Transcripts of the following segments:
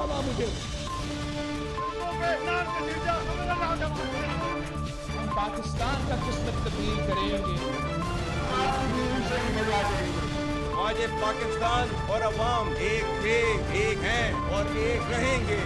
डाला मुझे। हम पाकिस्तान का किस्मत तब्दील करेंगे। आज ये पाकिस्तान और अवाम एक थे, एक हैं और एक रहेंगे।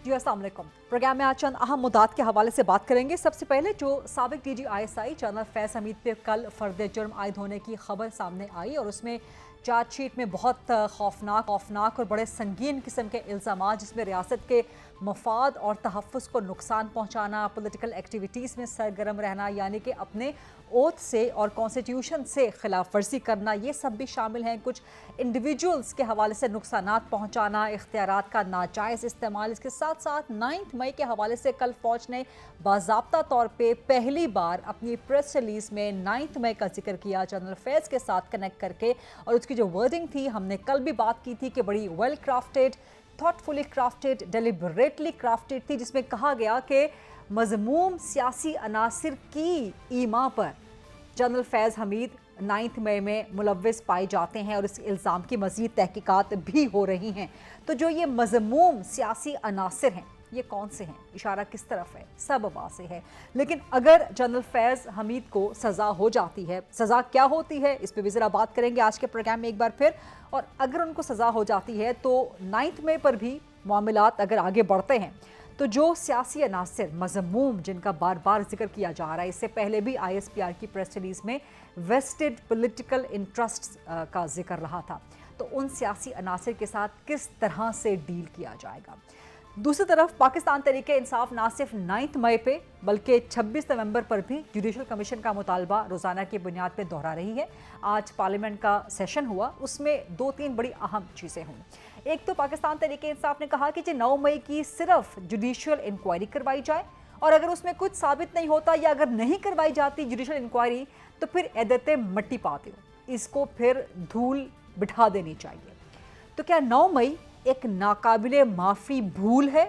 जी अस्सलाम वालेकुम। प्रोग्राम में आज चंद अहम मुद्दात के हवाले से बात करेंगे। सबसे पहले जो साबिक डीजी आईएसआई जनरल फैज़ हमीद पे कल फर्द जुर्म आयद होने की खबर सामने आई और उसमें चार्जशीट में बहुत खौफनाक और बड़े संगीन किस्म के इल्ज़ामात, जिसमें रियासत के मफाद और तहफ़्फ़ुज़ को नुकसान पहुँचाना, पॉलिटिकल एक्टिविटीज़ में सरगर्म रहना, यानी कि अपने ओथ से और कॉन्स्टिट्यूशन से खिलाफ वर्जी करना, ये सब भी शामिल हैं। कुछ इंडिविजुअल्स के हवाले से नुकसानात पहुँचाना, इख्तियारात का नाजायज़ इस्तेमाल। इसके साथ साथ 9 मई के हवाले से कल फ़ौज ने बाज़ाब्ता तौर पे पहली बार अपनी प्रेस रिलीज़ में 9 मई का जिक्र किया जनरल फैज़ के साथ कनेक्ट करके, और उसकी जो वर्डिंग थी, हमने कल भी बात की थी कि बड़ी well crafted, thoughtfully crafted, deliberately crafted थी, जिसमें कहा गया कि मज़मूम सियासी अनासिर की ईमा पर जनरल फैज़ हमीद 9 मई में मुलव्विस पाए जाते हैं और इस इल्ज़ाम की मज़ीद तहकीकात भी हो रही हैं। तो जो ये मज़मूम सियासी अनासिर हैं, ये कौन से हैं, इशारा किस तरफ है, सब वाज़ेह है। लेकिन अगर जनरल फैज़ हमीद को सज़ा हो जाती है, सज़ा क्या होती है, इस पर भी ज़रा बात करेंगे आज के प्रोग्राम में एक बार फिर। और अगर उनको सज़ा हो जाती है तो 9 मई पर भी मामलात अगर आगे बढ़ते हैं तो जो सियासी अनासिर मज़मूम जिनका बार बार जिक्र किया जा रहा है, इससे पहले भी ISPR की प्रेस रिलीज़ में वेस्टेड पॉलिटिकल इंटरेस्ट्स का जिक्र रहा था, तो उन सियासी अनासिर के साथ किस तरह से डील किया जाएगा। दूसरी तरफ पाकिस्तान तहरीके इंसाफ ना सिर्फ 9 मई पे बल्कि 26 नवंबर पर भी जुडिशल कमीशन का मुतालबा रोज़ाना की बुनियाद पर दोहरा रही है। आज पार्लियामेंट का सेशन हुआ, उसमें 2-3 बड़ी अहम चीज़ें हुई। एक तो पाकिस्तान तहरीके इंसाफ ने कहा कि 9 मई की सिर्फ जुडिशल इंक्वायरी करवाई जाए, और अगर उसमें कुछ साबित नहीं होता या अगर नहीं करवाई जाती जुडिशल इंक्वायरी तो फिर एदते मट्टी पाते हो, इसको फिर धूल बिठा देनी चाहिए। तो क्या 9 मई एक नाकाबिले माफ़ी भूल है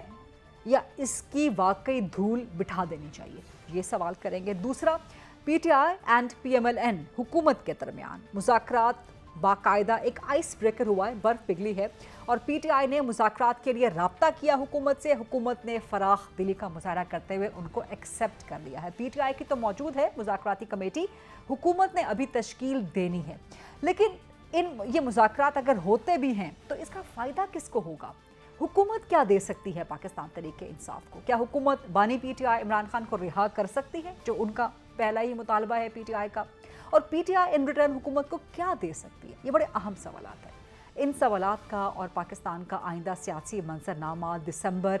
या इसकी वाकई धूल बिठा देनी चाहिए, ये सवाल करेंगे। दूसरा, PTI एंड PMLN हुकूमत के दरमियान मुज़ाकरात बाकायदा एक आइस ब्रेकर हुआ है, बर्फ़ पिघली है, और PTI ने मुज़ाकरात के लिए रब्ता किया हुकूमत से। हुकूमत ने फराख दिली का मुजाहरा करते हुए उनको एक्सेप्ट कर लिया है। PTI की तो मौजूद है मुज़ाकराती कमेटी, हुकूमत ने अभी तश्कील देनी है। लेकिन ये मुज़ाकरात अगर होते भी हैं तो इसका फ़ायदा किसको होगा? हुकूमत क्या दे सकती है पाकिस्तान तहरीके इंसाफ को? क्या हुकूमत बानी PTI इमरान खान को रिहा कर सकती है, जो उनका पहला ही मुतालबा है PTI का? और PTI इन रिटर्न हुकूमत को क्या दे सकती है? ये बड़े अहम सवालात हैं। इन सवालात का और पाकिस्तान का आइंदा सियासी मंजरनामा, दिसंबर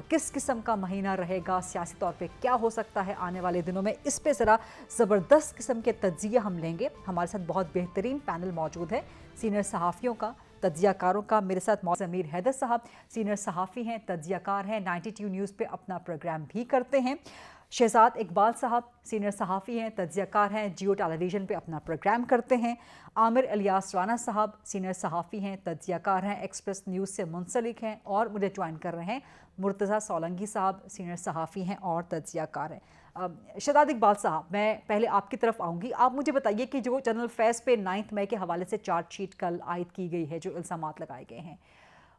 किस किस्म का महीना रहेगा, सियासी तौर पे क्या हो सकता है आने वाले दिनों में, इस पे ज़रा ज़बरदस्त किस्म के तज्ज़िया हम लेंगे। हमारे साथ बहुत बेहतरीन पैनल मौजूद है, सीनियर सहाफ़ियों का, तज्ज़ियाकारों का। मेरे साथ ज़मीर हैदर साहब सीनियर सहाफ़ी हैं, तज्ज़ियाकार हैं, 92 न्यूज़ पे अपना प्रोग्राम भी करते हैं। शहजाद इकबाल साहब सीनियर सहाफ़ी हैं, तज्ज़ियाकार हैं, जियो टेलीविज़न पे अपना प्रोग्राम करते हैं। आमिर इलियास राना साहब सीनियर सहाफ़ी हैं, तज्ज़ियाकार हैं, एक्सप्रेस न्यूज़ से मुंसलिक हैं, और मुझे ज्वाइन कर रहे हैं मुर्तज़ा सोलंकी साहब सीनियर सहाफ़ी हैं और तज्ज़ियाकार हैं। शहजाद इकबाल साहब, मैं पहले आपकी तरफ आऊँगी। आप मुझे बताइए कि जो जनरल फैज़ पे 9 मई के हवाले से चार्जशीट कल आयद की गई है, जो इल्ज़ामात लगाए गए हैं,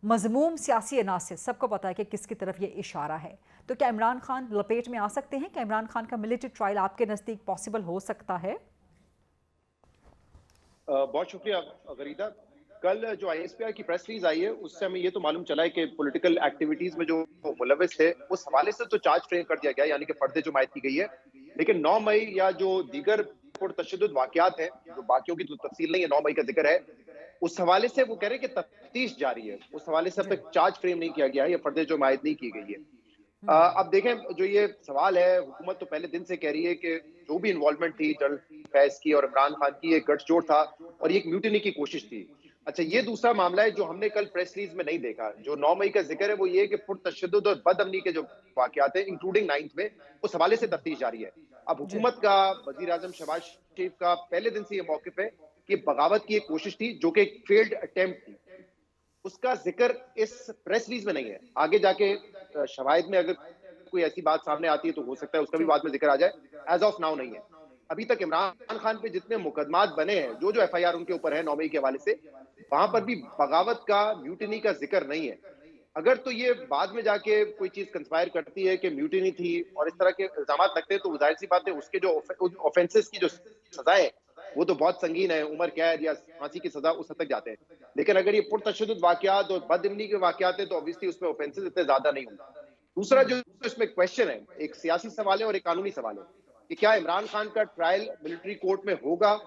मज़मूम सियासी अनासिर, सबको पता है कि किसकी तरफ ये इशारा है, तो क्या इमरान खान लपेट में आ सकते हैं? क्या इमरान खान का मिलिट्री ट्रायल आपके नज़दीक पॉसिबल हो सकता है? बहुत शुक्रिया गरीदा। कल जो ISPR की प्रेस रिलीज आई है, उससे हमें ये तो मालूम चला है कि पॉलिटिकल एक्टिविटीज में जो मुलविस थे, उस हवाले से तो चार्ज फ्रेम कर दिया गया, यानी कि फर्द जुर्म आयद की गई है। लेकिन 9 मई या जो दीगर पुरतशद्दुद वाकयात हैं, जो बाकियों की तो तफसील नहीं है, 9 मई का जिक्र है, उस हवाले से वो कह रहे हैं कि तफ्तीश जारी है। उस हवाले से अब तक चार्ज फ्रेम नहीं किया गया है या फर्द जुर्म आयद नहीं की गई है। अब देखें, जो ये सवाल है, हुकूमत तो पहले दिन से कह रही है कि जो भी इन्वॉल्वमेंट थी जनरल फैज की और इमरान खान की, एक गठजोड़ था और ये एक म्यूटिनी की कोशिश थी। अच्छा, ये दूसरा मामला है जो हमने कल प्रेस रिलीज में नहीं देखा। जो 9 मई का जिक्र है वो ये कि पुरतशद्दुद और बदअमनी के जो वाकयात हैं, इंक्लूडिंग 9th में, उस हवाले से तफ्तीश जारी है। अब हुकूमत का, वजीर आजम शहबाज शरीफ का पहले दिन से ये मौकिफ है कि बगावत की एक कोशिश थी जो कि एक फेल्ड अटेम्प्ट थी। उसका जिक्र इस प्रेस रिलीज में नहीं है। आगे जाके शवाहिद में अगर कोई ऐसी बात सामने आती है तो हो सकता है उसका भी बाद में जिक्र आ जाए। एज ऑफ नाउ नहीं है। अभी तक इमरान खान पे जितने मुकदमात बने हैं, जो एफआईआर उनके ऊपर है 9 मई के हवाले से, वहां पर भी बगावत का, म्यूटिनी का जिक्र नहीं है। अगर तो ये बाद में जाके कोई चीज कंस्पायर करती है कि म्यूटिनी थी और इस तरह के इल्जाम लगते हैं, तो जाहिर सी बात है उसके जो ऑफेंसेस की जो सजाएं वो तो बहुत संगीन है, उम्र कैद या फांसी की सजा उस हद तक जाते हैं। लेकिन अगर ये पुरतशद्दुद वाकयात और बदअमनी के वाकयात है तो ऑब्वियसली उसमें ऑफेंसेस इतने ज्यादा नहीं होंगे। दूसरा जो इसमें क्वेश्चन है, एक सियासी सवाल है और एक कानूनी सवाल है कि क्या इमरान खान का ट्रायल मिलिट्री कोर्ट में होगा।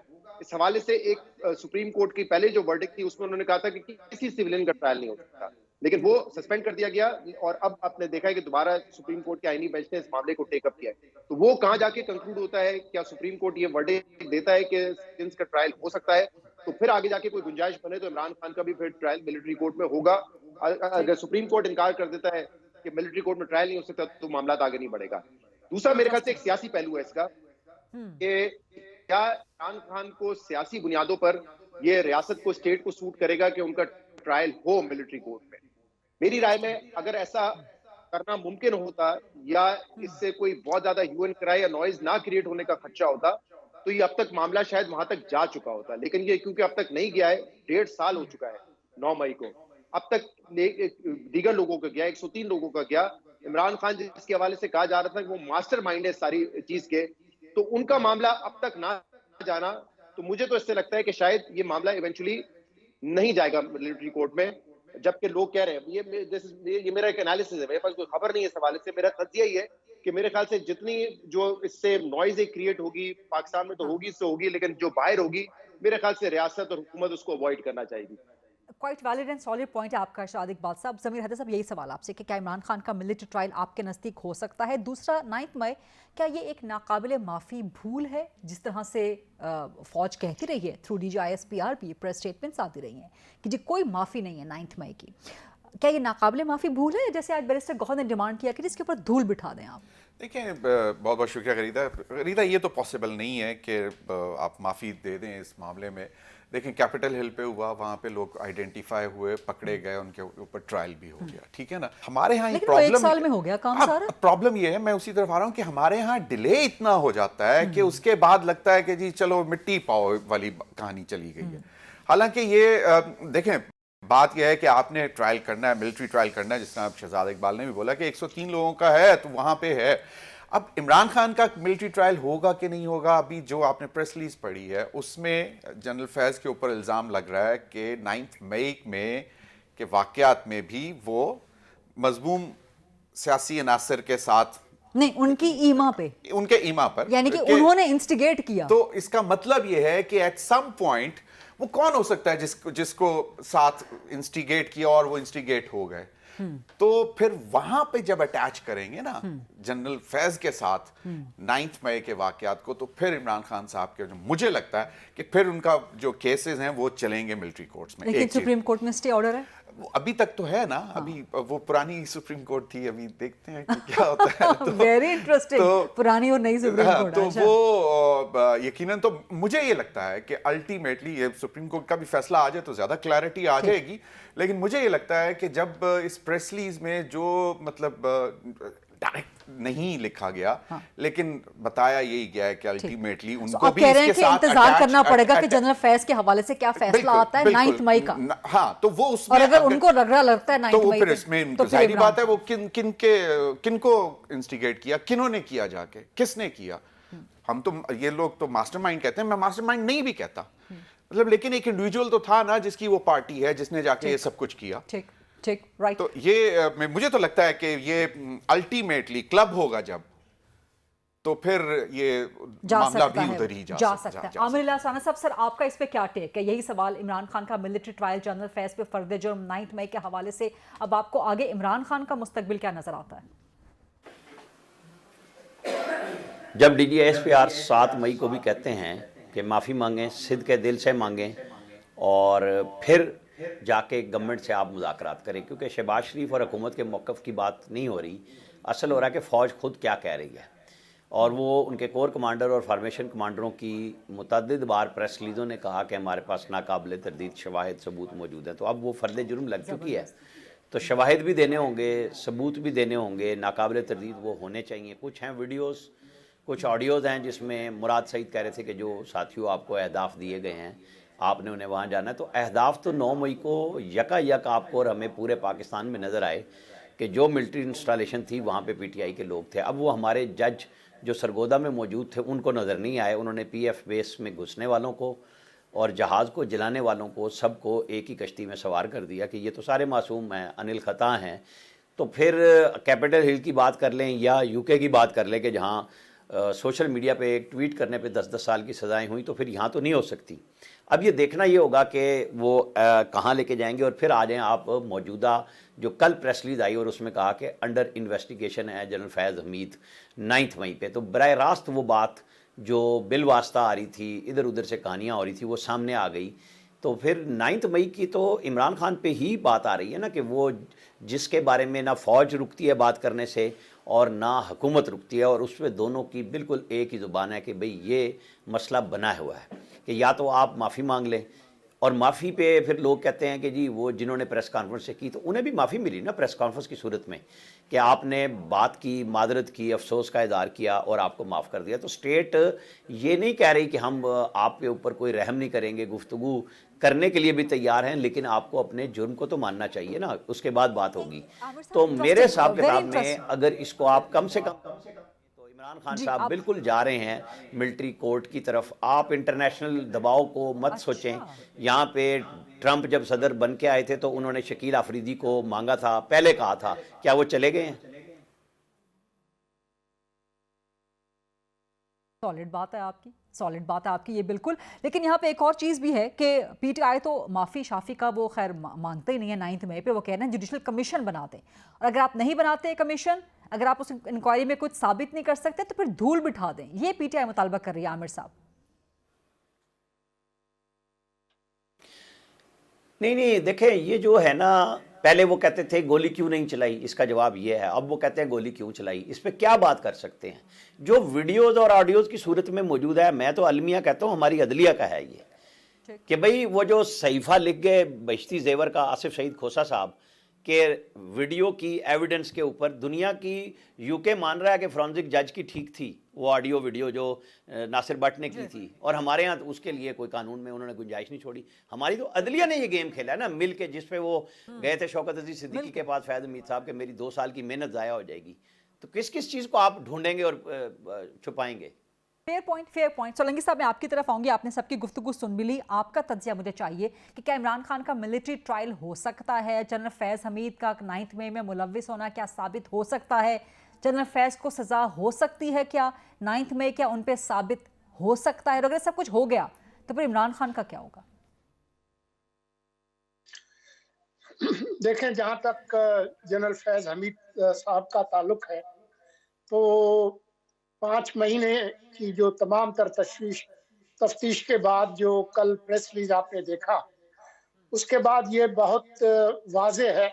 इस हवाले से एक सुप्रीम कोर्ट की पहले जो वर्डिक्ट थी उसमें उन्होंने कहा था कि किसी सिविलियन का ट्रायल नहीं हो सकता, लेकिन वो सस्पेंड कर दिया गया और अब आपने देखा है कि दोबारा सुप्रीम कोर्ट के आईनी बेंच ने इस मामले को टेकअप किया है। तो वो कहां जाके कंक्लूड होता है, क्या सुप्रीम कोर्ट ये वर्डिक्ट देता है कि सिविलियंस का ट्रायल हो सकता है, तो फिर आगे जाके कोई गुंजाइश बने तो इमरान खान का भी फिर ट्रायल मिलिट्री कोर्ट में होगा। अगर सुप्रीम कोर्ट इनकार कर देता है कि मिलिट्री कोर्ट में ट्रायल नहीं हो सकता तो मामला आगे नहीं बढ़ेगा। दूसरा मेरे ख्याल से एक सियासी पहलू है इसका कि क्या इमरान खान को सियासी बुनियादों पर ये रियासत को, स्टेट को सूट करेगा कि उनका ट्रायल हो मिलिट्री कोर्ट में। मेरी राय में अगर ऐसा करना मुमकिन होता या इससे कोई बहुत ज्यादा ह्यू क्राई या नॉइज ना क्रिएट होने का खदशा होता तो ये अब तक मामला शायद वहां तक जा चुका होता। लेकिन ये क्योंकि अब तक नहीं गया है, 1.5 साल हो चुका है 9 मई को, अब तक दीगर लोगों का गया, 103 लोगों का गया। इमरान खान जिसके हवाले से कहा जा रहा था कि वो मास्टरमाइंड है सारी चीज के, तो उनका मामला अब तक ना जाना, तो मुझे तो इससे लगता है कि शायद ये मामला इवेंचुअली नहीं जाएगा मिलिट्री कोर्ट में। जबकि लोग कह रहे हैं, ये मेरा एक एनालिसिस है, मेरे पास कोई खबर नहीं है इस हवाले से। मेरा तज्जिया ही है कि मेरे ख्याल से जितनी जो इससे नॉइज क्रिएट होगी पाकिस्तान में तो होगी, इससे होगी, लेकिन जो बाहर होगी मेरे ख्याल से रियासत और हुकूमत उसको अवॉइड करना चाहेगी। Quite valid and solid point है आपका शाद इकबाल साहब। ज़मीर हैदर साहब, यही सवाल आपसे कि क्या इमरान खान का मिलिट्री ट्रायल आपके नज़दीक हो सकता है? दूसरा, 9 मई क्या ये एक नाकाबिले माफ़ी भूल है, जिस तरह से फ़ौज कहती रही है थ्रू DGISPR भी प्रेस स्टेटमेंट्स आती रही हैं कि जी कोई माफ़ी नहीं है 9 मई की, क्या ये नाकाबिले माफ़ी भूल है, जैसे आज बैरिस्टर गौहर ने डिमांड किया कि इसके ऊपर धूल बिठा दें आप? देखिए, बहुत बहुत शुक्रिया गरीदा, ये तो पॉसिबल नहीं है कि आप माफ़ी दे दें इस मामले में। देखें, कैपिटल हिल पे हुआ, वहाँ पे लोग आइडेंटिफाई हुए, पकड़े गए, उनके ऊपर ट्रायल भी हो गया, ठीक है ना। हमारे यहाँ प्रॉब्लम 1 साल में हो गया काम सारा। प्रॉब्लम ये है, मैं उसी तरफ आ रहा हूँ कि हमारे यहाँ डिले इतना हो जाता है कि उसके बाद लगता है कि जी चलो मिट्टी पाओ वाली कहानी चली गई है। हालांकि ये देखें, बात यह है कि आपने ट्रायल करना है, मिलिट्री ट्रायल करना है, जिस तरह शहजाद इकबाल ने भी बोला कि 103 लोगों का है तो वहाँ पे है। अब इमरान खान का मिलिट्री ट्रायल होगा कि नहीं होगा, अभी जो आपने प्रेस रिलीज पढ़ी है उसमें जनरल फैज़ के ऊपर इल्ज़ाम लग रहा है कि 9 मई में के वाक़यात में भी वो मज़मूम सियासी अनासर के साथ नहीं, उनके ईमा पर, यानी कि उन्होंने इंस्टिगेट किया। तो इसका मतलब यह है कि एट सम पॉइंट वो कौन हो सकता है जिसको साथ इंस्टिगेट किया और वो इंस्टिगेट हो गए। तो फिर वहां पे जब अटैच करेंगे ना जनरल फैज के साथ 9 मई के वाकयात को, तो फिर इमरान खान साहब के, मुझे लगता है कि फिर उनका जो केसेस हैं वो चलेंगे मिलिट्री कोर्ट्स में। लेकिन सुप्रीम कोर्ट में स्टे ऑर्डर है, अभी तक तो है ना। अभी वो पुरानी सुप्रीम कोर्ट थी, अभी देखते हैं कि क्या होता है। तो वेरी इंटरेस्टिंग, पुरानी और नई सुप्रीम कोर्ट। तो वो यकीनन, तो मुझे ये लगता है कि अल्टीमेटली ये सुप्रीम कोर्ट का भी फैसला आ जाए तो ज्यादा क्लैरिटी आ जाएगी। लेकिन मुझे ये लगता है कि जब इस प्रेस रिलीज में जो मतलब डायरेक्ट नहीं लिखा गया, लेकिन बताया यही गया है कि अल्टीमेटली उनको भी इसके साथ इंतजार करना पड़ेगा कि जनरल फैज के हवाले से क्या फैसला आता है 9 मई का। हाँ, तो वो उसमें, और अगर उनको लगता है 9 मई, तो फिर इसमें तो जाहिर बात है वो किनको इंस्टिगेट किया, किन्होंने किया, जाके किसने किया। हम तो, ये लोग तो मास्टरमाइंड कहते हैं, मैं मास्टरमाइंड नहीं भी कहता, मतलब, लेकिन एक इंडिविजुअल तो था ना जिसकी वो पार्टी है जिसने जाके ये सब कुछ किया। ठीक, राइट। तो ये मुझे तो लगता है कि ये अल्टीमेटली क्लब होगा जब, तो फिर ये मामला भी उधर ही जा सकता है। आमिर साना साहब, सर आपका इस पे क्या टेक है? यही सवाल, इमरान खान का मिलिट्री ट्रायल जनरल फैज पे फर्द जुर्म 9 मई के हवाले से अब आपको आगे इमरान खान का मुस्तकबिल क्या नजर आता है? जब DGISPR 7 मई को भी कहते हैं कि माफ़ी मांगें, सिद्ध के दिल से मांगें और फिर जाके गवर्नमेंट से आप मुज़ाकरात करें, क्योंकि शहबाज शरीफ और हुकूमत के मौक़िफ़ की बात नहीं हो रही, असल हो रहा है कि फ़ौज खुद क्या कह रही है। और वो उनके कोर कमांडर और फार्मेशन कमांडरों की मुतअद्दिद बार प्रेस रिलीज़ों ने कहा कि हमारे पास नाकाबिले तरदीद शवाहिद सबूत मौजूद हैं। तो अब वो फ़र्द जुर्म लग चुकी है, तो शवाहिद भी देने होंगे, सबूत भी देने होंगे, नाकाबिल तरदीद वो होने चाहिए। कुछ हैं वीडियोस, कुछ ऑडियोज़ हैं जिसमें मुराद सईद कह रहे थे कि जो साथियों आपको अहदाफ दिए गए हैं आपने उन्हें वहाँ जाना है। तो अहदाफ तो 9 मई को यकायक आपको और हमें पूरे पाकिस्तान में नज़र आए कि जो मिलिट्री इंस्टॉलेशन थी वहाँ पे पीटीआई के लोग थे। अब वो हमारे जज जो सरगोदा में मौजूद थे उनको नज़र नहीं आए। उन्होंने पीएफ बेस में घुसने वालों को और जहाज़ को जलाने वालों को सबको एक ही कश्ती में सवार कर दिया कि ये तो सारे मासूम हैं, अनिल खता हैं। तो फिर कैपिटल हिल की बात कर लें या यूके की बात कर लें कि जहाँ सोशल मीडिया पे एक ट्वीट करने पे 10-10 साल की सज़ाएं हुई, तो फिर यहाँ तो नहीं हो सकती। अब ये देखना ये होगा कि वो कहाँ लेके जाएंगे। और फिर आ जाएँ आप मौजूदा जो कल प्रेस रिलीज आई और उसमें कहा कि अंडर इन्वेस्टिगेशन है जनरल फैज़ हमीद 9 मई पे। तो बराह रास्त वो बात जो बिल वास्ता आ रही थी, इधर उधर से कहानियाँ हो रही थी, वो सामने आ गई। तो फिर 9 मई की तो इमरान खान पे ही बात आ रही है ना कि वो जिसके बारे में ना फ़ौज रुकती है बात करने से और ना हुकूमत रुकती है, और उस पर दोनों की बिल्कुल एक ही ज़ुबान है कि भाई ये मसला बना हुआ है कि या तो आप माफ़ी मांग लें। और माफ़ी पे फिर लोग कहते हैं कि जी वो जिन्होंने प्रेस कॉन्फ्रेंस से की तो उन्हें भी माफ़ी मिली ना प्रेस कॉन्फ्रेंस की सूरत में कि आपने बात की, मादरत की, अफसोस का इज़हार किया और आपको माफ़ कर दिया। तो स्टेट ये नहीं कह रही कि हम आपके ऊपर कोई रहम नहीं करेंगे, गुफ्तगू करने के लिए भी तैयार हैं, लेकिन आपको अपने जुर्म को तो मानना चाहिए ना, उसके बाद बात होगी। तो मेरे हिसाब किताब में अगर इसको आप कम से कम तो इमरान खान साहब बिल्कुल जा रहे हैं मिलिट्री कोर्ट की तरफ। आप इंटरनेशनल दबाव को मत सोचें। यहाँ पे ट्रंप जब सदर बन के आए थे तो उन्होंने शकील आफरीदी को मांगा था, पहले कहा था, क्या वो चले गए हैं? सॉलिड बात है आपकी, सॉलिड बात है आपकी ये बिल्कुल। लेकिन यहाँ पे एक और चीज़ भी है कि पीटीआई तो माफ़ी शाफी का वो खैर मांगते ही नहीं है 9 मई पे। वो कह रहे हैं जुडिशल कमीशन बना दें, और अगर आप नहीं बनाते कमीशन, अगर आप उस इंक्वायरी में कुछ साबित नहीं कर सकते तो फिर धूल बिठा दें। ये पीटीआई मुतालबा कर रही है आमिर साहब। नहीं, देखें ये जो है ना, पहले वो कहते थे गोली क्यों नहीं चलाई, इसका जवाब ये है। अब वो कहते हैं गोली क्यों चलाई, इस पर क्या बात कर सकते हैं? जो वीडियोज़ और ऑडियोज़ की सूरत में मौजूद है, मैं तो अलमिया कहता हूँ, हमारी अदलिया का है ये कि भाई वो जो सहीफ़ा लिख गए बहिश्ती ज़ेवर का आसिफ शहीद खोसा साहब के वीडियो की एविडेंस के ऊपर, दुनिया की यूके मान रहा है कि फॉरेंसिक जज की ठीक थी वो ऑडियो वीडियो जो नासिर भट्ट ने की थी, और हमारे यहाँ उसके लिए कोई कानून में उन्होंने गुंजाइश नहीं छोड़ी। हमारी तो अदलिया ने ये गेम खेला है ना मिल के, जिस पे वो गए थे शौकत अजीज सिद्दीकी के पास फैज़ हमीद साहब के मेरी 2 साल की मेहनत ज़ाया हो जाएगी। तो किस किस चीज़ को आप ढूंढेंगे और छुपाएंगे? Fair point, fair point. Solanki साहब मैं आपकी तरफ आऊंगी, आपने सबकी गुफ्तगू सुन भी ली। आपका तज्जिया मुझे चाहिए कि क्या इमरान खान का मिलिट्री ट्रायल हो सकता है? जनरल फैज़ हमीद का 9 मई में मुलव्विस होना क्या साबित हो सकता है? जनरल फैज़ को सज़ा हो सकती है क्या 9 मई? क्या उन पर साबित हो सकता है? अगर सब कुछ हो गया तो फिर इमरान खान का क्या होगा? देखें, जहां तक जनरल फैज़ हमीद साहब का ताल्लुक है तो 5 महीने की जो तमाम तर तफ्तीश के बाद जो कल प्रेस रिलीज आपने देखा, उसके बाद ये बहुत वाज़े है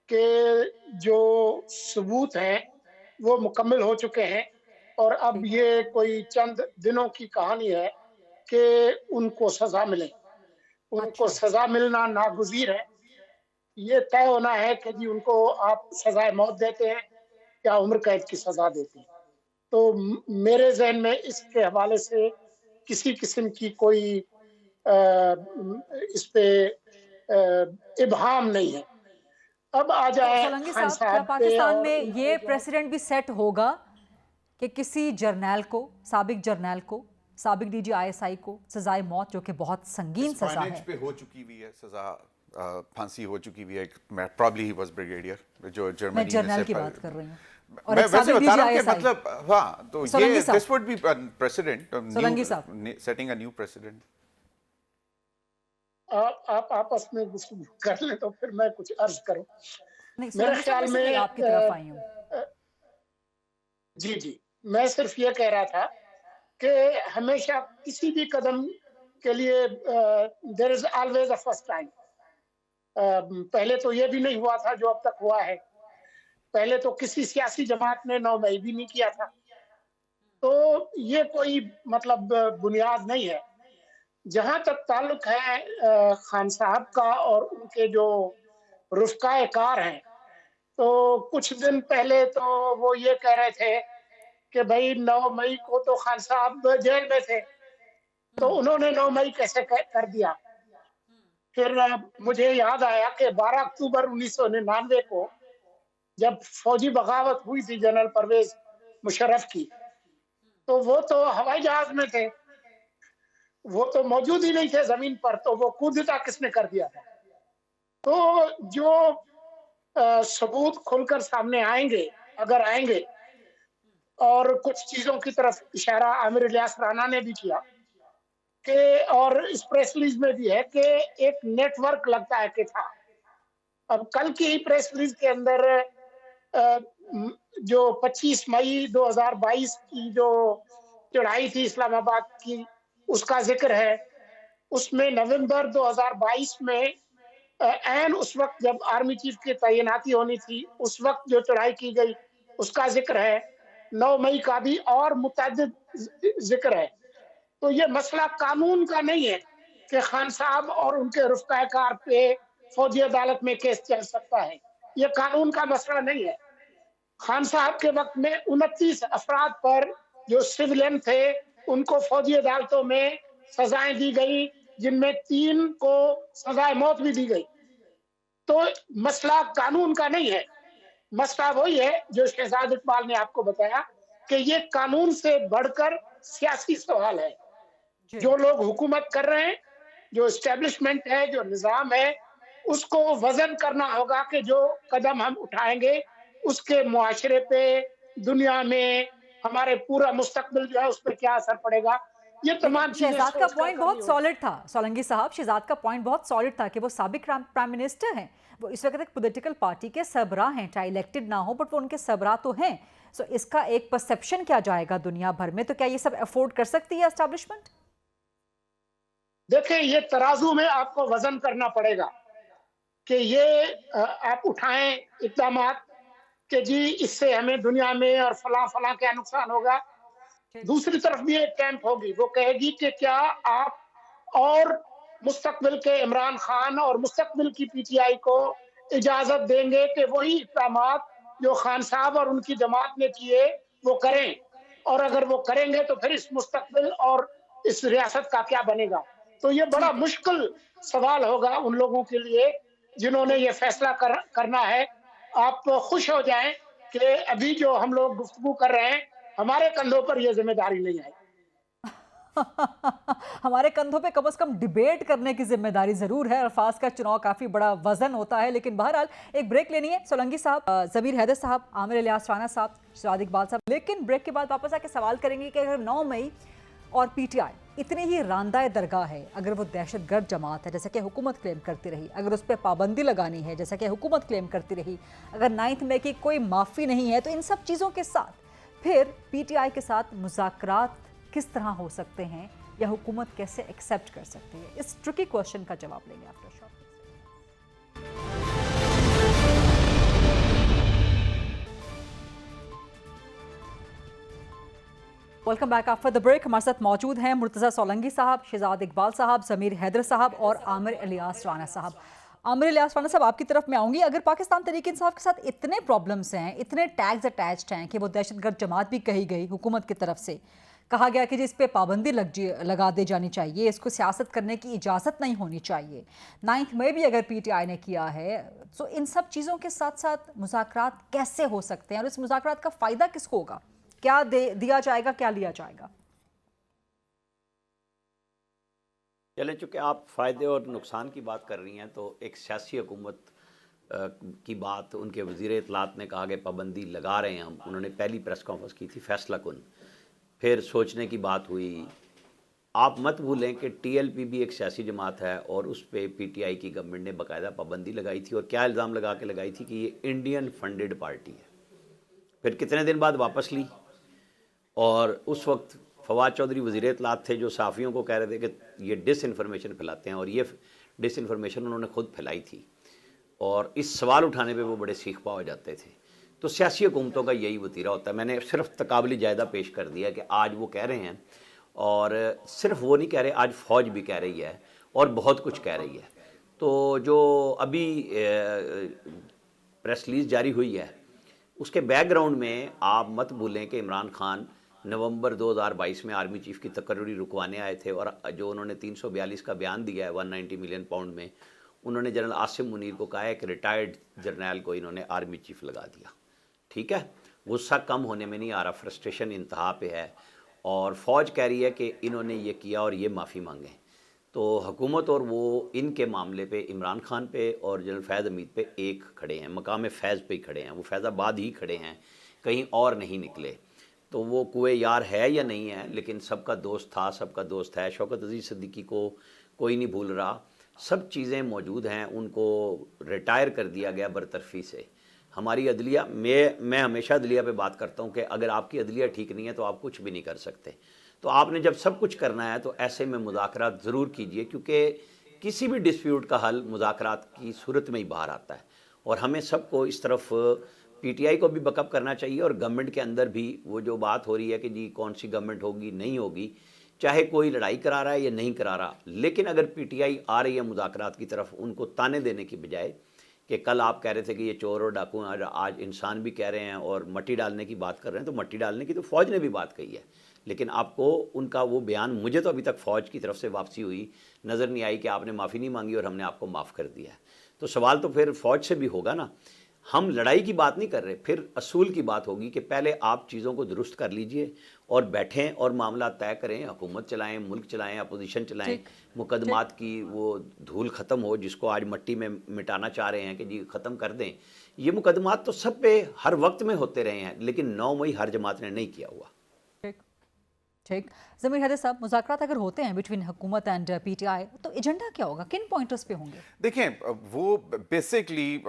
कि जो सबूत हैं वो मुकम्मल हो चुके हैं, और अब ये कोई चंद दिनों की कहानी है कि उनको सज़ा मिले। उनको सज़ा मिलना नागुज़ीर है। ये तय होना है कि जी उनको आप सज़ाए मौत देते हैं या उम्र कैद की सज़ा देते हैं। तो मेरे ज़हन में इसके हवाले से किसी किस्म की कोई इस पे इब्हाम नहीं है। अब आ जाए सोलंकी साहब, क्या पाकिस्तान में ये प्रेसिडेंट भी सेट होगा कि किसी जर्नैल को, साबिक जर्नैल को, साबिक डीजी आईएसआई को सजाए मौत, जो कि बहुत संगीन सजा है, पे हो चुकी हुई है सजा, फांसी हो चुकी हुई है, प्रॉब्ली ही वाज ब्रिगेडियर जो जर्मनी मैं जर्नैल की बात कर रही हूँ। मैं वैसे बता रहा हूँ कि मतलब हाँ, तो ये this would be president setting a new president. आप आपस में गुफ्तगू कर लें तो फिर मैं कुछ अर्ज करूं। मेरे ख्याल में आपकी तरफ आई हूं। जी, मैं सिर्फ ये कह रहा था कि हमेशा किसी भी कदम के लिए there is always a first time. पहले तो ये भी नहीं हुआ था जो अब तक हुआ है। पहले तो किसी सियासी जमात ने 9 मई भी नहीं किया था। तो ये कोई मतलब बुनियाद नहीं है। जहां तक ताल्लुक है खान साहब का और उनके जो रुफ़क़ाए कार हैं। तो कुछ दिन पहले तो वो ये कह रहे थे कि भाई 9 मई को तो खान साहब जेल में थे, तो उन्होंने 9 मई कैसे कर दिया। फिर मुझे याद आया कि 12 अक्टूबर 1999 को जब फौजी बगावत हुई थी जनरल परवेज मुशर्रफ की, तो वो तो हवाई जहाज में थे, वो तो मौजूद ही नहीं थे जमीन पर, तो वो कूदता किसने कर दिया था। तो जो सबूत खुलकर सामने आएंगे, अगर आएंगे, और कुछ चीजों की तरफ इशारा आमिर इलियास राणा ने भी किया कि, और इस प्रेस रिलीज में भी है कि एक नेटवर्क लगता है कि था। अब कल की ही प्रेस रिलीज के अंदर जो 25 मई 2022 की जो चढ़ाई थी इस्लामाबाद की, उसका जिक्र है। उसमें नवंबर 2022 में ऐन उस वक्त जब आर्मी चीफ की तैनाती होनी थी, उस वक्त जो चढ़ाई की गई उसका जिक्र है। 9 मई का भी और मुतअद्दिद जिक्र है। तो ये मसला कानून का नहीं है कि खान साहब और उनके रुफ़क़ाए कार पे फौजी अदालत में केस चल सकता है। ये कानून का मसला नहीं है। खान साहब के वक्त में 29 अफराद पर जो सिविलियन थे उनको फौजी अदालतों में सजाएं दी गई, जिनमें 3 को सजाए मौत भी दी गई। तो मसला कानून का नहीं है, मसला वही है जो शहजाद इकबाल ने आपको बताया कि ये कानून से बढ़कर सियासी सवाल है। जो लोग हुकूमत कर रहे हैं, जो एस्टेब्लिशमेंट है, जो निजाम है, उसको वजन करना होगा कि जो कदम हम उठाएंगे उसके मुआशरे पे, दुनिया में हमारे पूरा मुस्तकबिल जो है उस पर क्या असर पड़ेगा। ये तमाम चीजें शहजाद का पॉइंट बहुत सॉलिड था सोलंकी साहब, शहजाद का पॉइंट बहुत सॉलिड था कि वो साबिक प्राइम मिनिस्टर हैं, वो इस वक्त एक पॉलिटिकल पार्टी के सरबराह हैं, चाहे इलेक्टेड ना हो बट वो उनके सरबराह तो हैं। सो इसका एक परसेप्शन क्या जाएगा दुनिया भर में, तो क्या ये सब अफोर्ड कर सकती है एस्टैब्लिशमेंट? देखिए, ये तराजू में आपको वजन करना पड़ेगा कि ये आप उठाएं इक़दामात कि जी इससे हमें दुनिया में और फला फला क्या नुकसान होगा। दूसरी तरफ भी एक कैंप होगी, वो कहेगी कि क्या आप और मुस्तकबिल के इमरान खान और मुस्तकबिल की पीटीआई को इजाजत देंगे कि वही इक़दामात जो खान साहब और उनकी जमात ने किए वो करें, और अगर वो करेंगे तो फिर इस मुस्तकबिल और इस रियासत का क्या बनेगा। तो ये बड़ा मुश्किल सवाल होगा उन लोगों के लिए जिन्होंने ये फैसला करना है। आप खुश हो जाएं कि अभी जो हम लोग गुफ्तगू कर रहे हैं, हमारे कंधों पर ये जिम्मेदारी नहीं है। हमारे कंधों पे कम से कम डिबेट करने की जिम्मेदारी जरूर है। अल्फाज का चुनाव काफी बड़ा वजन होता है, लेकिन बहरहाल एक ब्रेक लेनी है। सोलंकी साहब, ज़मीर हैदर साहब, आमिर इलियास राणा साहब, शहजाद इकबाल साहब, लेकिन ब्रेक के बाद वापस आके सवाल करेंगे कि अगर 9 मई और पीटीआई इतनी ही रांदाए दरगाह है, अगर वो दहशतगर्द जमात है जैसा कि हुकूमत क्लेम करती रही, अगर उस पर पाबंदी लगानी है जैसा कि हुकूमत क्लेम करती रही, अगर 9 मई की कोई माफ़ी नहीं है, तो इन सब चीज़ों के साथ फिर पीटीआई के साथ मुज़ाकरात किस तरह हो सकते हैं या हुकूमत कैसे एक्सेप्ट कर सकती है? इस ट्रिकी क्वेश्चन का जवाब लेंगे after short. Welcome back after the break. हमारे साथ मौजूद हैं मुर्तज़ा सोलंकी साहब, शहजाद इकबाल साहब, ज़मीर हैदर साहब और आमिर इलियास राणा साहब। आमिर इलियास राणा साहब, आपकी तरफ मैं आऊँगी। अगर पाकिस्तान तहरीक इंसाफ के साथ इतने प्रॉब्लम्स हैं, इतने टैग्स अटैच्ड हैं कि वो दहशतगर्द जमात भी कही गई, हुकूमत की तरफ से कहा गया कि जी इस पर पाबंदी लगा दे जानी चाहिए, इसको सियासत करने की इजाज़त नहीं होनी चाहिए, 9 मई भी अगर पीटीआई ने किया है, तो इन सब चीज़ों के साथ साथ मुज़ाकरात कैसे हो सकते हैं और इस मुज़ाकरात का फ़ायदा किसको होगा? क्या दिया जाएगा, क्या लिया जाएगा? चले, चूँकि आप फ़ायदे और नुकसान की बात कर रही हैं, तो एक सियासी हुकूमत की बात उनके वज़ीर इत्तलात ने कहा कि पाबंदी लगा रहे हैं हम। उन्होंने पहली प्रेस कॉन्फ्रेंस की थी फैसला कुन, फिर सोचने की बात हुई। आप मत भूलें कि टीएलपी भी एक सियासी जमात है और उस पर पीटीआई की गवर्नमेंट ने बाकायदा पाबंदी लगाई थी, और क्या इल्ज़ाम लगा के लगाई थी कि ये इंडियन फंडेड पार्टी है। फिर कितने दिन बाद वापस ली, और उस वक्त फवाद चौधरी वज़ीर इत्तलात थे जो सहाफ़ियों को कह रहे थे कि ये डिस इन्फॉर्मेशन फैलाते हैं, और ये डिस इन्फॉर्मेशन उन्होंने खुद फैलाई थी, और इस सवाल उठाने पे वो बड़े सीख पा हो जाते थे। तो सियासी हुकूमतों का यही वतीरा होता है। मैंने सिर्फ तकाबली जायदा पेश कर दिया कि आज वो कह रहे हैं, और सिर्फ वो नहीं कह रहे, आज फ़ौज भी कह रही है और बहुत कुछ कह रही है। तो जो अभी प्रेस रिलीज जारी हुई है उसके बैकग्राउंड में आप मत भूलें कि इमरान खान नवंबर 2022 में आर्मी चीफ की तकर्री रुकवाने आए थे और जो उन्होंने 342 का बयान दिया है 190 मिलियन पाउंड में, उन्होंने जनरल आसिम मुनीर को कहा है कि रिटायर्ड जर्नैल को इन्होंने आर्मी चीफ लगा दिया। ठीक है, गुस्सा कम होने में नहीं आ रहा, फ्रस्ट्रेशन इंतहा पे है और फ़ौज कह रही है कि इन्होंने ये किया और ये माफ़ी मांगे। तो हुकूमत और वो इनके मामले पे इमरान खान पे और जनरल फैज़ हमीद पे एक खड़े हैं, मकाम फैज़ पे ही खड़े हैं, वो फैज़ाबाद ही खड़े हैं, कहीं और नहीं निकले। तो वो कुए यार है या नहीं है, लेकिन सबका दोस्त था, सबका दोस्त है। शौकत अजीज़ सिद्दीकी को कोई नहीं भूल रहा, सब चीज़ें मौजूद हैं, उनको रिटायर कर दिया गया बरतरफी से। हमारी अदलिया, मैं हमेशा अदलिया पे बात करता हूँ कि अगर आपकी अदलिया ठीक नहीं है तो आप कुछ भी नहीं कर सकते। तो आपने जब सब कुछ करना है तो ऐसे में मुज़ाकरात ज़रूर कीजिए, क्योंकि किसी भी डिस्प्यूट का हल मुज़ाकरात की सूरत में ही बाहर आता है। और हमें सबको इस तरफ पीटीआई को भी बकअप करना चाहिए और गवर्नमेंट के अंदर भी वो जो बात हो रही है कि जी कौन सी गवर्नमेंट होगी नहीं होगी, चाहे कोई लड़ाई करा रहा है या नहीं करा रहा, लेकिन अगर पीटीआई आ रही है मुज़ाकरात की तरफ, उनको ताने देने की बजाय कि कल आप कह रहे थे कि ये चोर और डाकू हैं, आज इंसान भी कह रहे हैं और मट्टी डालने की बात कर रहे हैं, तो मट्टी डालने की तो फ़ौज ने भी बात कही है, लेकिन आपको उनका वो बयान, मुझे तो अभी तक फ़ौज की तरफ से वापसी हुई नज़र नहीं आई कि आपने माफ़ी नहीं मांगी और हमने आपको माफ़ कर दिया है। तो सवाल तो फिर फ़ौज से भी होगा ना। हम लड़ाई की बात नहीं कर रहे, फिर असूल की बात होगी कि पहले आप चीज़ों को दुरुस्त कर लीजिए और बैठें और मामला तय करें, हुकूमत चलाएं, मुल्क चलाएं, अपोजिशन चलाएं, मुकदमात की वो धूल ख़त्म हो जिसको आज मट्टी में मिटाना चाह रहे हैं कि जी ख़त्म कर दें। ये मुकदमात तो सब पे हर वक्त में होते रहे हैं, लेकिन 9 मई हर जमात ने नहीं किया हुआ। ठीक, ज़मीर हैदर साहब, मुज़ाकरात अगर होते हैं बिटवीन हुकूमत एंड पीटीआई तो एजेंडा क्या होगा, किन पॉइंटर्स पे होंगे? देखें, वो बेसिकली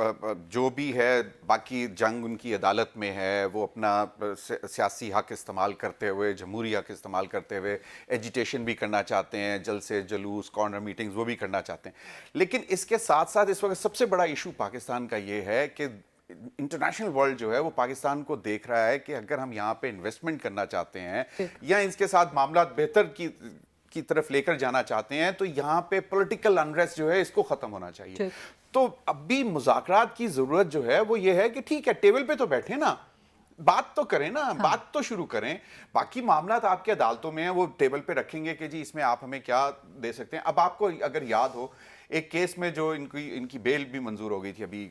जो भी है, बाकी जंग उनकी अदालत में है, वो अपना सियासी हक इस्तेमाल करते हुए, जमहूरी हक इस्तेमाल करते हुए एजिटेशन भी करना चाहते हैं, जलसे जुलूस, कॉर्नर मीटिंग्स वो भी करना चाहते हैं। लेकिन इसके साथ साथ इस वक्त सबसे बड़ा इशू पाकिस्तान का ये है कि इंटरनेशनल वर्ल्ड जो है वो पाकिस्तान को देख रहा है कि अगर हम यहाँ पे इन्वेस्टमेंट करना चाहते हैं या इसके साथ मामला बेहतर की तरफ लेकर जाना चाहते हैं, तो यहाँ पे पॉलिटिकल अनरेस्ट जो है इसको खत्म होना चाहिए। तो अभी मुज़ाकरात की जरूरत जो है वो ये है कि ठीक है, टेबल पे तो बैठे ना, बात तो करें ना, बात तो शुरू करें। बाकी मामला तो आपके अदालतों में है, वो टेबल पे रखेंगे कि जी इसमें आप हमें क्या दे सकते हैं। अब आपको अगर याद हो, एक केस में जो इनकी बेल भी मंजूर हो गई थी अभी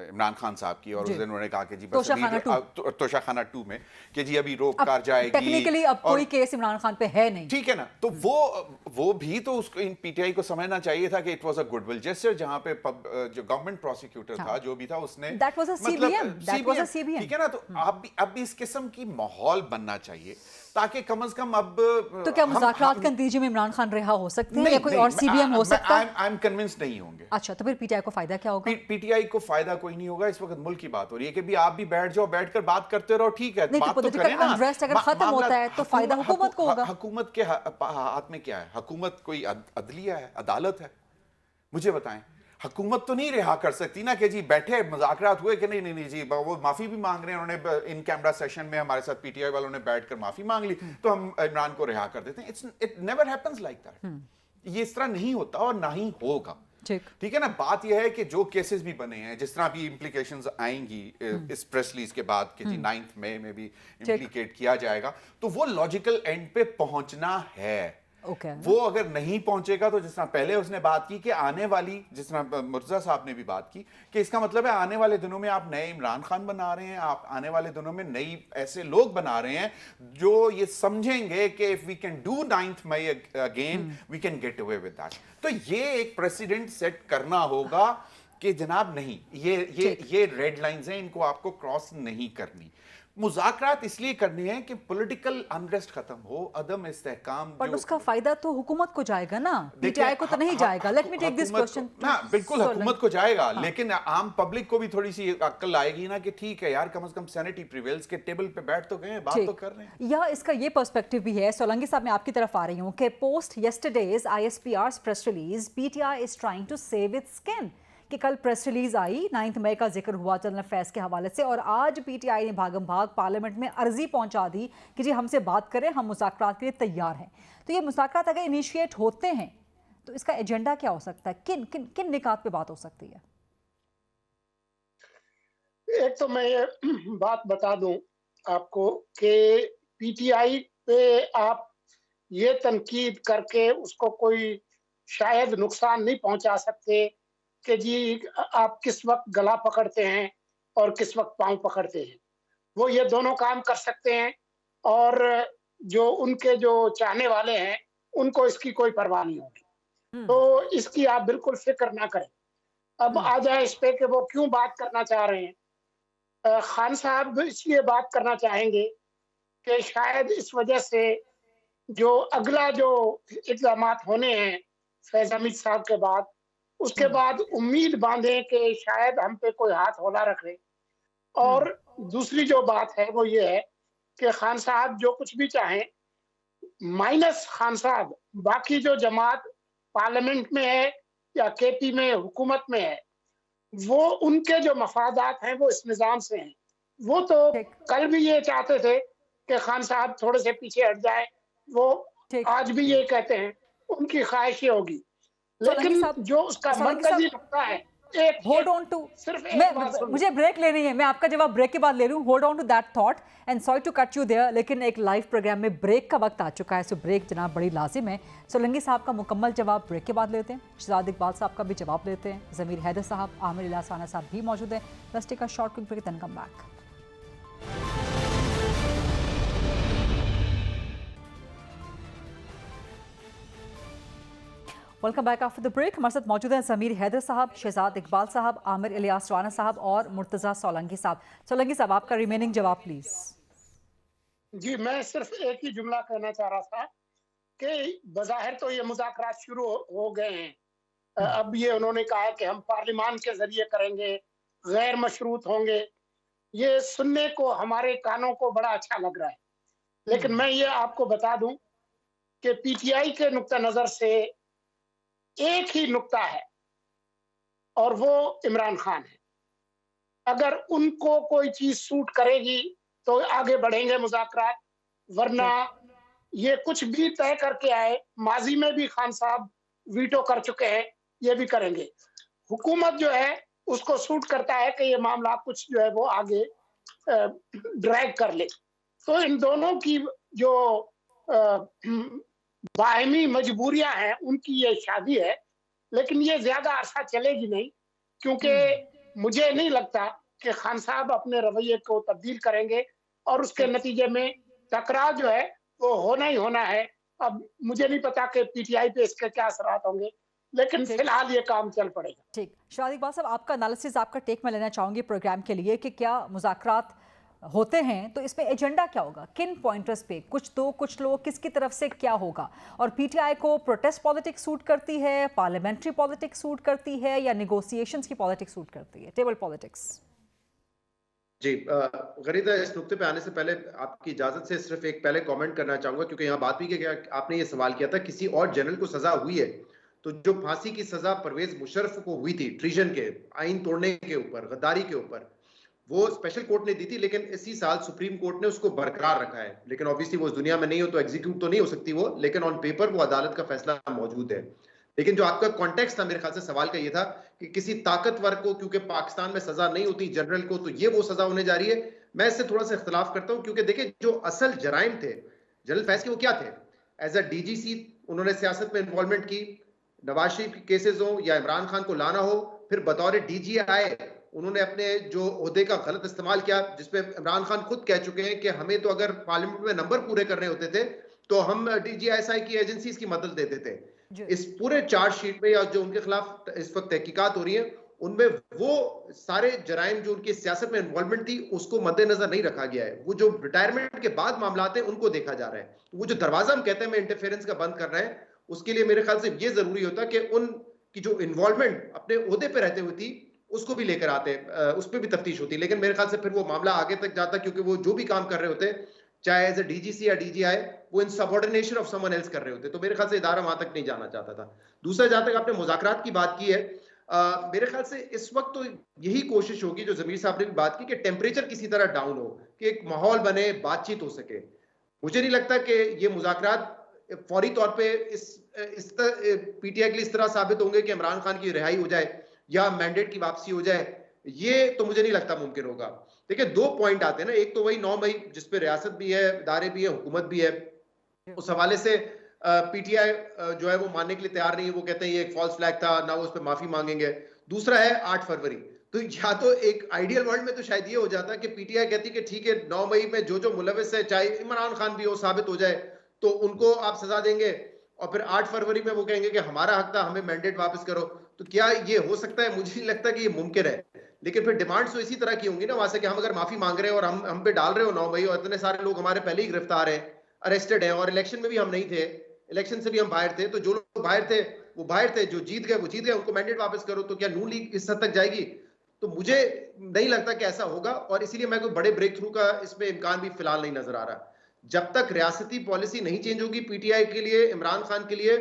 इमरान खान साहब की, और उस दिन उन्होंने कहा कि जी तोशाखाना 2 में कि जी अभी रोक कार जाएगी। टेक्निकली अब कोई केस इमरान खान पे है नहीं, ठीक है ना। तो वो भी तो उसको इन पीटीआई को समझना चाहिए था कि it was a goodwill gesture, जहां पे जो गवर्नमेंट प्रोसिक्यूटर था जो भी था उसने, दैट वाज अ सीबीएम, ठीक है ना। तो अब इस किस्म की माहौल बनना चाहिए ताकि कम से कम अब तो क्या मुज़ाकरात के नतीजे में इमरान खान रिहा हो सकते हैं या कोई और सीबीएम हो सकता है? आई एम कन्विंस्ड नहीं होंगे। अच्छा, तो फिर पीटीआई को फायदा क्या होगा? पीटीआई को फायदा कोई नहीं होगा। इस वक्त मुल्क की बात हो रही है कि भी आप भी बैठ जाओ, बैठकर बात करते रहो, ठीक है, बात तो करें ना। अनरेस्ट अगर खत्म होता है तो फायदा हुकूमत को होगा। हुकूमत के हाथ में क्या है? हुकूमत कोई अदलिया है, अदालत है? मुझे बताएं। हुकूमत तो नहीं रिहा कर सकती ना कि जी बैठे मुज़ाकरात हुए कि नहीं जी वो माफ़ी भी मांग रहे हैं, उन्होंने इन कैमरा सेशन में हमारे साथ पीटीआई वालों ने बैठकर माफ़ी मांग ली तो हम इमरान को रिहा कर देते हैं। It never happens like that. ये इस तरह नहीं होता और ना ही होगा, ठीक है ना। बात यह है कि जो केसेस भी बने हैं, जिस तरह भी इम्प्लीकेशंस आएंगी इस प्रेस रिलीज के बाद कि जी 9 मई में भी इम्प्लीकेट किया जाएगा, तो वो लॉजिकल एंड पे पहुंचना है। वो अगर नहीं पहुंचेगा तो जिस तरह पहले उसने बात की कि आने वाली, जिस तरह मुर्तजा साहब ने भी बात की कि इसका मतलब है आने वाले दिनों में आप नए इमरान खान बना रहे हैं, आप आने वाले दिनों में नई ऐसे लोग बना रहे हैं जो ये समझेंगे कि if we can do 9 May again we can get away with that. तो ये एक प्रेसिडेंट सेट करना होगा कि जनाब नहीं, ये रेड लाइंस हैं, इनको आपको क्रॉस नहीं करनी। मुज़ाकरात इसलिए करने हैं कि पॉलिटिकल अनरेस्ट खत्म हो, अदम इस्तेहकाम। पर उसका फायदा तो हुकूमत को जाएगा ना, पीटीआई को तो नहीं जाएगा। Let me take this question. ना बिल्कुल हुकूमत को जाएगा, लेकिन आम पब्लिक को भी थोड़ी सी अक्ल आएगी ना कि ठीक है यार, कम से कम सैनिटी प्रिवेल्स के टेबल पे बैठ तो गए, बात तो कर रहे हैं। या इसका ये पर्सपेक्टिव भी है, सोलंकी साहब मैं आपकी तरफ आ रही हूँ, कि post yesterday's ISPR's press release PTI is trying to save its skin, कि कल प्रेस रिलीज आई, 9 मई का जिक्र हुआ जनरल फैज़ के हवाले से, और आज पीटीआई ने भागम भाग पार्लियामेंट में अर्जी पहुंचा दी कि जी हमसे बात करें, हम मुज़ाकरात के लिए तैयार हैं। तो ये मुज़ाकरात अगर इनिशिएट होते हैं तो इसका एजेंडा क्या हो सकता है? किन किन किन निकात पे बात हो सकती है? एक तो मैं ये बात बता दूं आपको कि पीटीआई पे आप ये तनकीद करके उसको कोई शायद नुकसान नहीं पहुंचा सकते कि जी आप किस वक्त गला पकड़ते हैं और किस वक्त पांव पकड़ते हैं। वो ये दोनों काम कर सकते हैं और जो उनके जो चाहने वाले हैं उनको इसकी कोई परवाह नहीं होगी। तो इसकी आप बिल्कुल फिक्र ना करें। अब आ जाए इस पे कि वो क्यों बात करना चाह रहे हैं। खान साहब इसलिए बात करना चाहेंगे कि शायद इस वजह से जो अगला जो इक़दामात होने हैं फैज़ हमीद साहब के बाद, उसके बाद उम्मीद बांधे कि शायद हम पे कोई हाथ हौला रखे। और दूसरी जो बात है वो ये है कि खान साहब जो कुछ भी चाहें, माइनस खान साहब, बाकी जो जमात पार्लियामेंट में है या केपी में हुकूमत में है, वो उनके जो मफादात हैं वो इस निज़ाम से हैं। वो तो कल भी ये चाहते थे कि खान साहब थोड़े से पीछे हट जाए, वो आज भी ये कहते हैं, उनकी ख्वाहिश ये होगी। लेकिन जो उसका मरकजी नुक्ता है, होल्ड ऑन टू, मुझे ब्रेक लेनी है, मैं आपका जवाब ब्रेक के बाद ले लूं। Hold on to that thought and sorry to cut you there, लेकिन एक लाइव प्रोग्राम में ब्रेक का वक्त आ चुका है, सो ब्रेक जनाब बड़ी लाजिम है। सोलंकी साहब का मुकम्मल जवाब ब्रेक के बाद लेते हैं, शहजाद इकबाल साहब का भी जवाब लेते हैं, ज़मीर हैदर साहब, आमिर इलियास राना साहब भी मौजूद हैं। Let's take a short quick break, then come back. Welcome back after the break. हमारे साथ मौजूद हैं ज़मीर हैदर साहब, शहजाद इकबाल साहब, आमिर इलियास राना साहब और मुर्तज़ा सोलंकी साहब। सोलंकी साहब, आपका रिमेनिंग जवाब प्लीज। जी, मैं सिर्फ एक ही जुमला कहना चाह रहा था कि बज़ाहिर तो ये मुज़ाकरात शुरू हो गए हैं। अब ये उन्होंने कहा है कि हम पार्लियामान के जरिए करेंगे, गैर मशरूत होंगे। ये सुनने को हमारे कानों को बड़ा अच्छा लग रहा है, लेकिन मैं ये आपको बता दूं कि पीटीआई के नुक्ता नजर से एक ही नुक्ता है और वो इमरान खान है। अगर उनको कोई चीज सूट करेगी तो आगे बढ़ेंगे मुज़ाकरात, वरना ये कुछ भी तय करके आए, माजी में भी खान साहब वीटो कर चुके हैं, ये भी करेंगे। हुकूमत जो है उसको सूट करता है कि ये मामला कुछ जो है वो आगे ड्रैग कर ले। तो इन दोनों की जो बाहमी मजबूरियां हैं, उनकी ये शादी है, लेकिन ये ज्यादा अरसा चलेगी नहीं, क्योंकि मुझे नहीं लगता कि खान साहब अपने रवैये को तब्दील करेंगे और उसके नतीजे में टकराव जो है वो होना ही होना है। अब मुझे नहीं पता कि पीटीआई पे इसके क्या असरात होंगे, लेकिन फिलहाल ये काम चल पड़ेगा। ठीक, शहजाद इकबाल साहब, आपका एनालिसिस, आपका टेक मैं लेना चाहूंगी प्रोग्राम के लिए कि क्या मुज़ाकरात होते हैं तो इसमें एजेंडा क्या होगा, किन पॉइंटर्स पे, कुछ तो कुछ लोग, किसकी तरफ से क्या होगा, और पीटीआई को प्रोटेस्ट पॉलिटिक्स सूट करती है, पार्लियामेंट्री पॉलिटिक्स सूट करती है, या नेगोशिएशंस की पॉलिटिक्स सूट करती है, टेबल पॉलिटिक्स? जी, गरीदा, इस नुक्ते पे आने से पहले आपकी इजाजत से सिर्फ एक पहले कमेंट करना चाहूंगा, क्योंकि यहाँ बात भी कि आपने ये सवाल किया था किसी और जनरल को सजा हुई है, तो जो फांसी की सजा परवेज मुशर्रफ को हुई थी ट्रीजन के, आइन तोड़ने के ऊपर, गद्दारी के ऊपर, वो स्पेशल कोर्ट ने दी थी, लेकिन इसी साल सुप्रीम कोर्ट ने उसको बरकरार रखा है। लेकिन ऑब्वियसली वो उस दुनिया में नहीं हो तो एग्जीक्यूट तो नहीं हो सकती वो, लेकिन ऑन पेपर वो अदालत का फैसला मौजूद है। लेकिन जो आपका कॉन्टेक्स्ट था मेरे ख्याल से सवाल का ये था कि किसी ताकतवर को, क्योंकि पाकिस्तान में सजा नहीं होती जनरल को, तो ये वो सजा होने जा रही है। मैं इससे थोड़ा सा इख्तलाफ करता हूं, क्योंकि देखिए जो असल जराइम थे जनरल फैज के, वो क्या थे? एज अ डीजीसी उन्होंने सियासत में इन्वॉल्वमेंट की, नवाज शरीफ के केसेस हो या इमरान खान को लाना हो, फिर बतौर डीजीआई उन्होंने अपने जो ओहदे का गलत इस्तेमाल किया, जिसपे इमरान खान खुद कह चुके हैं कि हमें तो अगर पार्लियामेंट में नंबर पूरे करने होते थे तो हम डीजीआईएसआई की एजेंसीज की मदद देते थे। इस पूरे चार्जशीट में या जो उनके खिलाफ इस वक्त तहकीकात हो रही है, उनमें वो सारे जराइम जो उनकी सियासत में इन्वॉल्वमेंट थी उसको मद्देनजर नहीं रखा गया है। वो जो रिटायरमेंट के बाद मामला हैं उनको देखा जा रहा है। वो जो दरवाजा हम कहते हैं मैं इंटरफेरेंस का बंद कर रहे हैं, उसके लिए मेरे ख्याल से ये जरूरी होता कि उनकी जो इन्वॉल्वमेंट अपने ओहदे पे रहते हुए थी उसको भी लेकर आते, उस पर भी तफ्तीश होती। लेकिन मेरे ख्याल से फिर वो मामला आगे तक जाता, क्योंकि वो जो भी काम कर रहे होते, चाहे एज ए डीजीसी या डीजीआई, वो इन सबऑर्डिनेशन ऑफ समवन एल्स कर रहे होते। तो मेरे ख्याल से इदारा वहां तक नहीं जाना चाहता था। दूसरा, जहां तक आपने मुज़ाकरात की बात की है, मेरे ख्याल से इस वक्त तो यही कोशिश होगी जो ज़मीर साहब ने भी बात की कि टेम्परेचर किसी तरह डाउन हो, कि एक माहौल बने, बातचीत हो सके। मुझे नहीं लगता कि ये मुज़ाकरात फौरी तौर पे पीटीआई के लिए इस तरह साबित होंगे कि इमरान खान की रिहाई हो जाए या मैंडेट की वापसी हो जाए, ये तो मुझे नहीं लगता मुमकिन होगा। देखिए, 2 पॉइंट आते हैं ना, एक तो वही 9 मई जिसपे रियासत भी है, इदारे भी है, हुकूमत भी है, उस हवाले से पीटीआई जो है वो मानने के लिए तैयार नहीं है, वो कहते हैं ये एक फॉल्स फ्लैग था, ना वो उस पर माफी मांगेंगे। दूसरा है 8 फरवरी, तो या तो एक आइडियल वर्ल्ड में तो शायद ये हो जाता कि पीटीआई कहती कि ठीक है 9 मई में जो जो मुलविस है, चाहे इमरान खान भी हो, साबित हो जाए तो उनको आप सजा देंगे, और फिर 8 फरवरी में वो कहेंगे कि हमारा हक था, हमें मैंडेट वापस करो। तो क्या ये हो सकता है? मुझे नहीं लगता कि ये मुमकिन है, लेकिन फिर डिमांड्स तो इसी तरह की होंगी ना वहां से कि हम अगर माफी मांग रहे हैं और हम पे डाल रहे हो 9 मई, और इतने सारे लोग हमारे पहले ही गिरफ्तार हैं, अरेस्टेड हैं, और इलेक्शन में भी हम नहीं थे, इलेक्शन से भी हम बाहर थे, तो जो लोग बाहर थे वो बाहर थे, जो जीत गए वो जीत गए, उनको मैंडेट वापस करो। तो क्या नून लीग इस हद तक जाएगी? तो मुझे नहीं लगता कि ऐसा होगा, और इसीलिए मैं कोई बड़े ब्रेक थ्रू का इसमें इम्कान भी फिलहाल नहीं नजर आ रहा। जब तक रियासती पॉलिसी नहीं चेंज होगी पीटीआई के लिए, इमरान खान के लिए,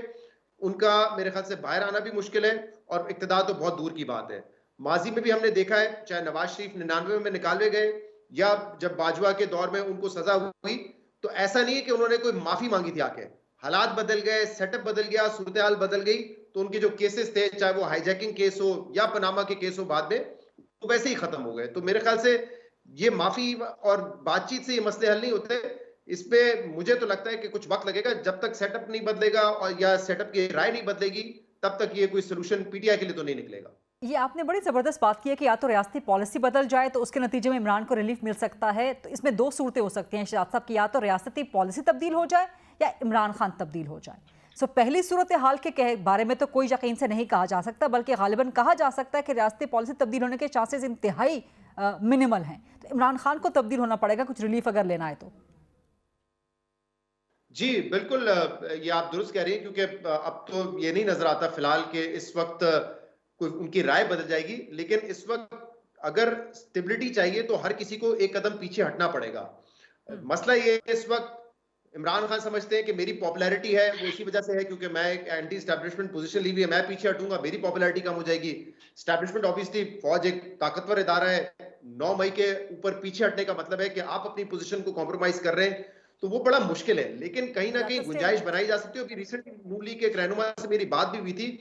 उनका मेरे ख्याल से बाहर आना भी मुश्किल है, और इक्तदार तो बहुत दूर की बात है। माजी में भी हमने देखा है, चाहे नवाज शरीफ 99 में निकाले गए या जब बाजवा के दौर में उनको सजा हुई, तो ऐसा नहीं है कि उन्होंने कोई माफी मांगी थी आके, हालात बदल गए, सेटअप बदल गया, सूरत हाल बदल गई, तो उनके जो केसेस थे, चाहे वो हाईजैकिंग केस हो या पनामा के केस हो, बाद में तो वैसे ही खत्म हो गए। तो मेरे ख्याल से ये माफी और बातचीत से ये मसले हल नहीं होते। इस पे मुझे तो लगता है कि कुछ वक्त लगेगा, जब तक सेटअप नहीं बदलेगा और या सेटअप की राय नहीं बदलेगी, तब तक ये कोई सोल्यूशन पीटीआई के लिए तो नहीं निकलेगा। ये आपने बड़ी ज़बरदस्त बात की है कि या तो रियासती पॉलिसी बदल जाए तो उसके नतीजे में इमरान को रिलीफ मिल सकता है। तो इसमें 2 सूरतें हो सकती हैं शहजाद साहब की, या तो रियासती पॉलिसी तब्दील हो जाए या इमरान खान तब्दील हो जाए। सो पहली सूरत हाल के बारे में तो कोई यकीन से नहीं कहा जा सकता, बल्कि गालिबन कहा जा सकता है कि रियासती पॉलिसी तब्दील होने के चांसेस इंतहाई मिनिमल हैं। तो इमरान खान को तब्दील होना पड़ेगा कुछ रिलीफ अगर लेना है तो। जी बिल्कुल, ये आप दुरुस्त कह रही हैं, क्योंकि अब तो ये नहीं नजर आता फिलहाल कि इस वक्त कोई उनकी राय बदल जाएगी, लेकिन इस वक्त अगर स्टेबिलिटी चाहिए तो हर किसी को एक कदम पीछे हटना पड़ेगा। मसला ये है, इस वक्त इमरान खान समझते हैं कि मेरी पॉपुलैरिटी है वो इसी वजह से है क्योंकि मैं एक एंटी एस्टैब्लिशमेंट पोजीशन ली हुई है, मैं पीछे हटूंगा मेरी पॉपुलैरिटी कम हो जाएगी। एस्टैब्लिशमेंट ऑब्वियसली, फौज एक ताकतवर इदारा है, 9 मई के ऊपर पीछे हटने का मतलब है कि आप अपनी पोजीशन को कॉम्प्रोमाइज कर रहे हैं, तो वो बड़ा मुश्किल है। लेकिन कहीं ना कहीं गुंजाइश बनाई जा सकती है। अभी रिसेंटली नून लीग के एक रहनुमा से मेरी बात भी हुई थी,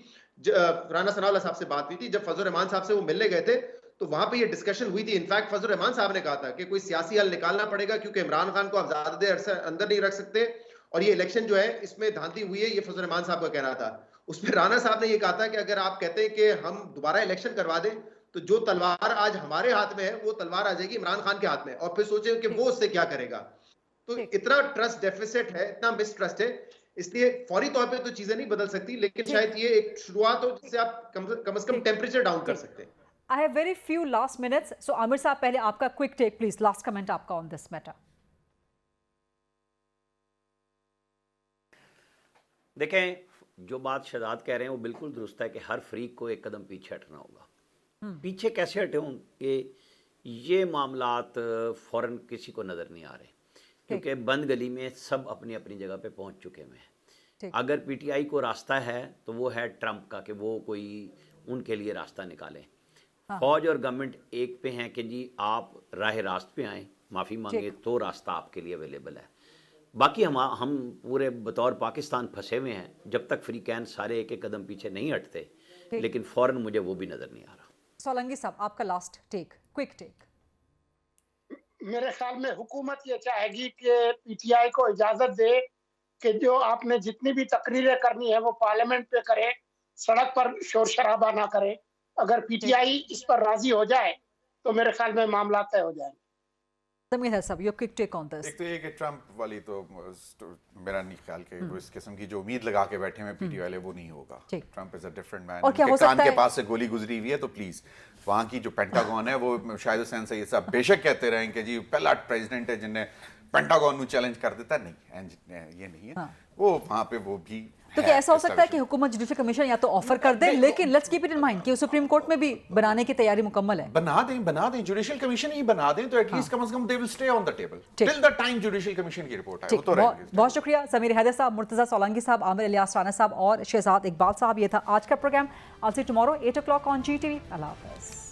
राना सनाउल्लाह साहब से बात हुई थी, जब फजल रहमान साहब से वो मिलने गए थे तो वहां पे ये डिस्कशन हुई थी। इनफैक्ट फजल रहमान साहब ने कहा था कि कोई सियासी हल निकालना पड़ेगा क्योंकि इमरान खान को आप ज्यादा देर अरसे अंदर नहीं रख सकते, और ये इलेक्शन जो है इसमें धांधली हुई है, ये फजल रहमान साहब का कहना था। उसमें राना साहब ने ये कहा था कि अगर आप कहते हैं कि हम दोबारा इलेक्शन करवा दें तो जो तलवार आज हमारे हाथ में है वो तलवार आ जाएगी इमरान खान के हाथ में, और फिर सोचें कि वो उससे क्या करेगा। तो इतना ट्रस्ट डेफिसिट है, इतना मिसट्रस्ट है, इसलिए फौरी तौर पे तो चीजें नहीं बदल सकती, लेकिन शायद ये एक शुरुआत हो जिससे आप कम से कम टेम्परेचर डाउन कर सकते हैं। I have very few last minutes, so Aamir साहब पहले आपका quick take please, last comment आपका ऑन दिस मैटर। देखें, जो बात शहजाद कह रहे हैं वो बिल्कुल दुरुस्त है कि हर फरीक को एक कदम पीछे हटना होगा। पीछे कैसे हटे होंगे, ये मामलात फौरन किसी को नज़र नहीं आ रहे, क्योंकि बंद गली में सब अपनी अपनी जगह पे पहुंच चुके हैं। अगर पीटीआई को रास्ता है तो वो है ट्रंप का, कि वो कोई उनके लिए रास्ता निकालें। फौज और गवर्नमेंट एक पे हैं कि जी आप राह रास्त पे आएँ, माफ़ी मांगे तो रास्ता आपके लिए अवेलेबल है। बाकी हम पूरे बतौर पाकिस्तान फंसे हुए हैं, जब तक फ्री कैन सारे एक एक कदम पीछे नहीं हटते, लेकिन फौरन मुझे वो भी नज़र नहीं आ रहा। सोलंकी साहब आपका लास्ट टेक, क्विक टेक। मेरे ख्याल में हुकूमत ये चाहेगी कि पीटीआई को इजाजत दे कि जो आपने जितनी भी तकरीरें करनी है वो पार्लियामेंट पे करे, सड़क पर शोर शराबा ना करे। अगर पीटीआई इस पर राजी हो जाए तो मेरे ख्याल में मामला तय हो जाएंगे। जमीर है सब, your quick take on this. एक तो ये कि ट्रंप वाली तो मेरा नहीं ख्याल कि वो इस किस्म की जो उम्मीद लगा के बैठे हैं पीटीआई वाले वो नहीं होगा। Trump is a different man. और क्या हो सकता है, के पास से गोली गुजरी हुई है, तो प्लीज वहाँ की जो पेंटागन है वो शायद हुसैन से ये सब बेशक कहते रहें कि जी पहला प्रेसिडेंट है जिन्हें पेंटागन को चैलेंज कर देता, नहीं ये नहीं है। वो वहाँ पे वो भी तो क्या ऐसा हो सकता है कि हुकूमत जुडिशल कमीशन या तो ऑफर कर दे, लेकिन let's keep it in mind कि सुप्रीम कोर्ट में भी बनाने की तैयारी मुकम्मल है। बना दें जुडिशल कमीशन ही बना दें, तो एटलीस्ट कम से कम they will stay on the table till the time judicial commission की रिपोर्ट आए। वो तो बहुत शुक्रिया जमीर हैदर साहब, मुर्तजा सोलंकी साहब, आमिर इलियास राना साहब और शहजाद इकबाल साहब। ये था आज का programme. I'll see you tomorrow 8 o'clock on GTV। अल्लाह हाफ़िज़।